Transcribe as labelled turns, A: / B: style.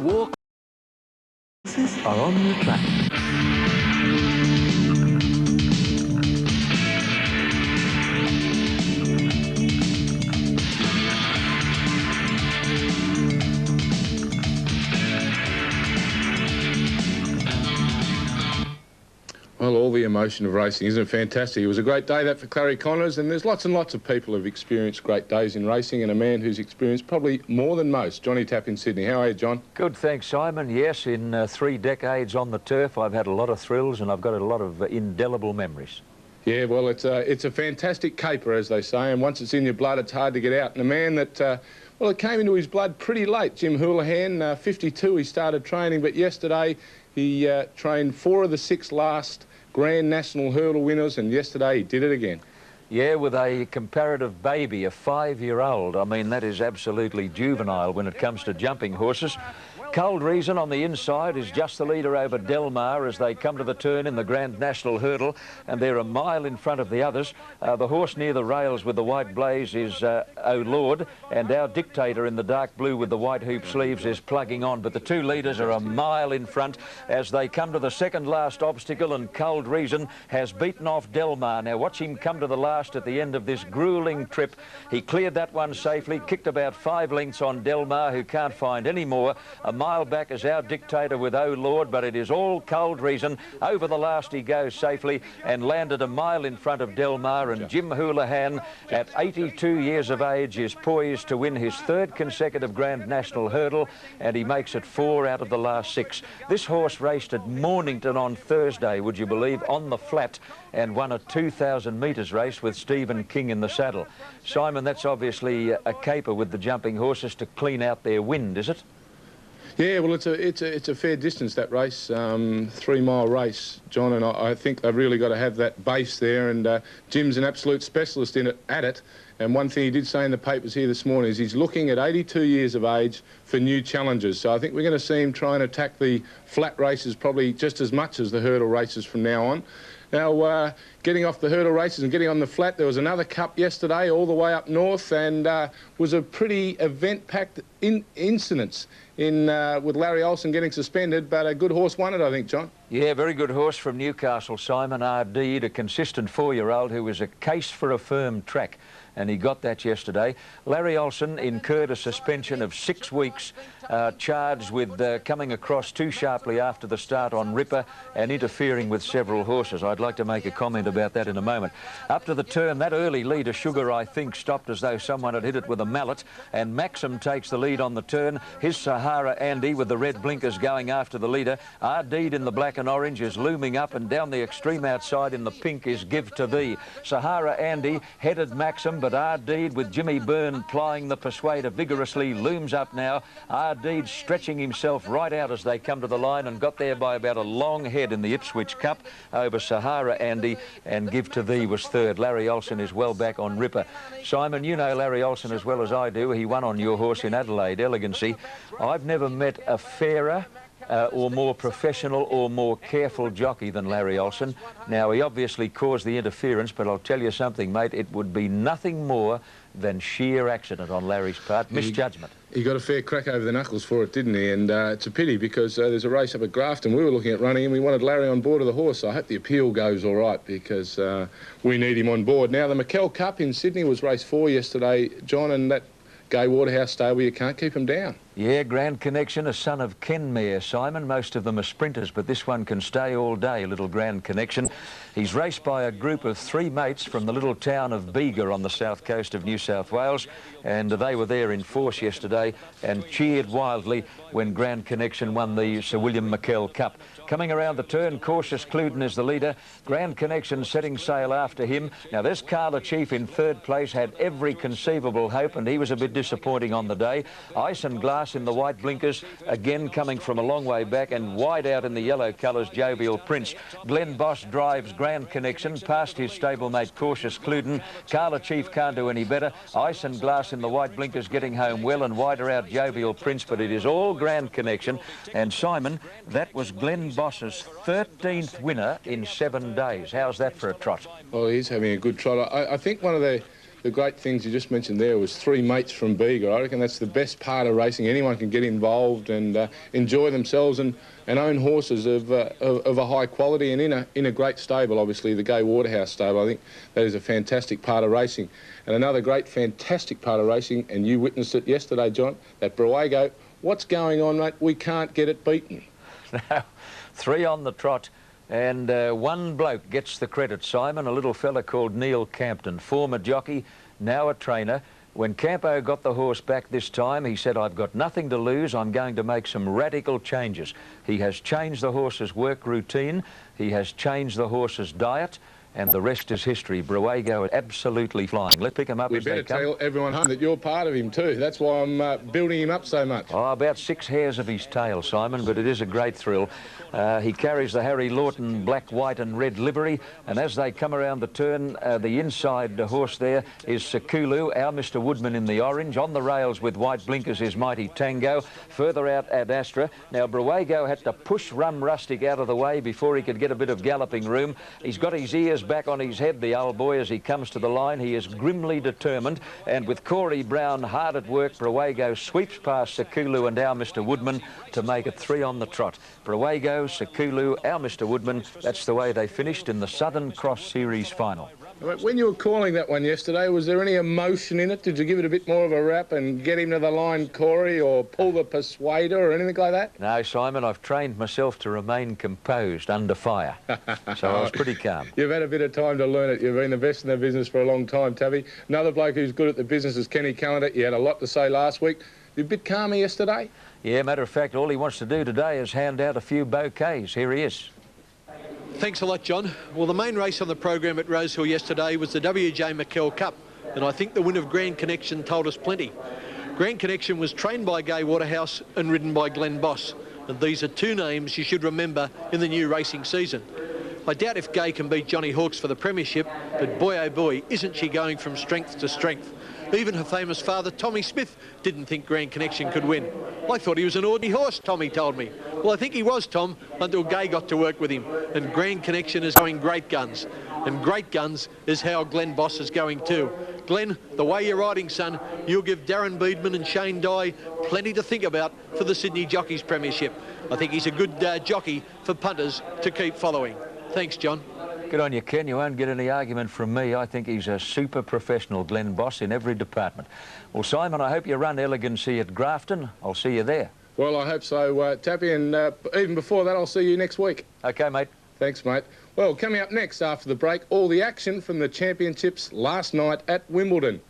A: Walk are on the track.
B: Well, all the emotion of racing, isn't it fantastic? It was a great day, that, for Clary Connors, and there's lots and lots of people who've experienced great days in racing, and a man who's experienced probably more than most, Johnny Tapp in Sydney. How are you, John?
C: Good, thanks, Simon. Yes, in 3 decades on the turf, I've had a lot of thrills and I've got a lot of indelible memories.
B: Yeah, well, it's a fantastic caper, as they say, and once it's in your blood, it's hard to get out. And a man that, well, it came into his blood pretty late, Jim Houlihan, 52 he started training, but yesterday he trained 4 of the 6 last Grand National Hurdle winners, and yesterday he did it again.
C: Yeah, with a comparative baby, a 5-year-old. I mean, that is absolutely juvenile when it comes to jumping horses. Cold Reason on the inside is just the leader over Del Mar as they come to the turn in the Grand National Hurdle, and they're a mile in front of the others. The horse near the rails with the white blaze is Oh Lord, and our Dictator in the dark blue with the white hoop sleeves is plugging on, but the 2 leaders are a mile in front as they come to the second last obstacle, and Cold Reason has beaten off Del Mar. Now watch him come to the last at the end of this gruelling trip. He cleared that one safely, kicked about 5 lengths on Del Mar, who can't find any more. A mile back is our Dictator with Oh Lord, but it is all Cold Reason. Over the last he goes safely and landed a mile in front of Del Mar, and Jim Houlihan at 82 years of age is poised to win his 3rd consecutive Grand National Hurdle, and he makes it 4 out of the last 6. This horse raced at Mornington on Thursday, would you believe, on the flat, and won a 2,000 metres race with Stephen King in the saddle. Simon, that's obviously a caper with the jumping horses to clean out their wind, is it?
B: Yeah, well, it's a fair distance, that race, 3-mile race, John, and I think they've really got to have that base there, and Jim's an absolute specialist at it. And one thing he did say in the papers here this morning is he's looking at 82 years of age for new challenges. So I think we're going to see him try and attack the flat races probably just as much as the hurdle races from now on. Now, getting off the hurdle races and getting on the flat, there was another cup yesterday all the way up north, and was a pretty event-packed incidents with Larry Olsen getting suspended, but a good horse won it, I think, John.
C: Yeah, very good horse from Newcastle, Simon Ardede, a consistent 4-year-old who was a case for a firm track, and he got that yesterday. Larry Olsen incurred a suspension of 6 weeks, charged with coming across too sharply after the start on Ripper and interfering with several horses. I'd like to make a comment about that in a moment. Up to the turn, that early leader, Sugar, I think, stopped as though someone had hit it with a mallet, and Maxim takes the lead on the turn. His Sahara Andy with the red blinkers going after the leader. Ardede in the black and orange is looming up, and down the extreme outside in the pink is Give to Thee. Sahara Andy headed Maxim, but Ardede with Jimmy Byrne plying the Persuader vigorously looms up now. Ardede stretching himself right out as they come to the line, and got there by about a long head in the Ipswich Cup over Sahara Andy, and Give to Thee was 3rd. Larry Olsen is well back on Ripper. Simon, you know Larry Olsen as well as I do. He won on your horse in Adelaide, Elegancy. I've never met a fairer or more professional or more careful jockey than Larry Olsen. Now, he obviously caused the interference, but I'll tell you something, mate, it would be nothing more than sheer accident on Larry's part, misjudgment.
B: He got a fair crack over the knuckles for it, didn't he? And it's a pity, because there's a race up at Grafton we were looking at running, and we wanted Larry on board of the horse. So I hope the appeal goes all right, because we need him on board. Now, the McKell Cup in Sydney was race 4 yesterday, John, and that Gay Waterhouse stable, you can't keep him down.
C: Yeah, Grand Connection, a son of Kenmare, Simon. Most of them are sprinters, but this one can stay all day, little Grand Connection. He's raced by a group of 3 mates from the little town of Bega on the south coast of New South Wales, and they were there in force yesterday and cheered wildly when Grand Connection won the Sir William McKell Cup. Coming around the turn, Cautious Cluden is the leader. Grand Connection setting sail after him. Now, this Carla Chief in 3rd place had every conceivable hope, and he was a bit disappointing on the day. Ice and Glass in the white blinkers, again coming from a long way back, and wide out in the yellow colours, Jovial Prince. Glenn Boss drives Grand Connection past his stablemate Cautious Cluden. Carla Chief can't do any better. Ice and Glass in the white blinkers getting home well, and wider out Jovial Prince, but it is all Grand Connection. And Simon, that was Glenn Boss's 13th winner in 7 days. How's that for a trot?
B: Well, he's having a good trot. I think one of the the great things you just mentioned there was 3 mates from Bega. I reckon that's the best part of racing. Anyone can get involved and enjoy themselves and own horses of a high quality and in a great stable, obviously, the Gay Waterhouse stable. I think that is a fantastic part of racing. And another great, fantastic part of racing, and you witnessed it yesterday, John, that Bruago, what's going on, mate? We can't get it beaten.
C: Now, 3 on the trot. And one bloke gets the credit, Simon, a little fella called Neil Campton, former jockey, now a trainer. When Campo got the horse back this time, he said, I've got nothing to lose. I'm going to make some radical changes. He has changed the horse's work routine. He has changed the horse's diet. And the rest is history. Bruago absolutely flying. Let's pick him up as they come.
B: We better tell everyone home that you're part of him too. That's why I'm building him up so much.
C: Oh, about 6 hairs of his tail, Simon, but it is a great thrill. He carries the Harry Lawton black, white and red livery, and as they come around the turn, the inside horse there is Sekulu, our Mr. Woodman in the orange. On the rails with white blinkers is Mighty Tango. Further out, Ad Astra. Now, Bruago had to push Rum Rustic out of the way before he could get a bit of galloping room. He's got his ears back on his head, the old boy, as he comes to the line. He is grimly determined, and with Corey Brown hard at work, Bruago sweeps past Sekulu and our Mr. Woodman to make it 3 on the trot. Bruago, Sekulu, our Mr. Woodman, that's the way they finished in the Southern Cross Series final.
B: When you were calling that one yesterday, was there any emotion in it? Did you give it a bit more of a rap and get him to the line, Corey, or pull the persuader or anything like that?
C: No, Simon, I've trained myself to remain composed under fire, so I was pretty calm.
B: You've had a bit of time to learn it. You've been the best in the business for a long time, Tabby. Another bloke who's good at the business is Kenny Callender. You had a lot to say last week. You a bit calmer yesterday? Yeah,
C: matter of fact, all he wants to do today is hand out a few bouquets. Here he is.
D: Thanks a lot, John. Well, the main race on the program at Rosehill yesterday was the W.J. McKell Cup, and I think the win of Grand Connection told us plenty. Grand Connection was trained by Gay Waterhouse and ridden by Glenn Boss, and these are 2 names you should remember in the new racing season. I doubt if Gay can beat Johnny Hawkes for the premiership, but boy oh boy, isn't she going from strength to strength. Even her famous father, Tommy Smith, didn't think Grand Connection could win. I thought he was an ordinary horse, Tommy told me. Well, I think he was, Tom, until Gay got to work with him. And Grand Connection is going great guns. And great guns is how Glenn Boss is going too. Glenn, the way you're riding, son, you'll give Darren Beedman and Shane Dye plenty to think about for the Sydney Jockeys Premiership. I think he's a good jockey for punters to keep following. Thanks, John.
C: Good on you, Ken. You won't get any argument from me. I think he's a super professional, Glenn Boss, in every department. Well, Simon, I hope you run elegancy at Grafton. I'll see you there.
B: Well, I hope so, Tappy, and even before that, I'll see you next week.
C: OK, mate.
B: Thanks, mate. Well, coming up next after the break, all the action from the championships last night at Wimbledon.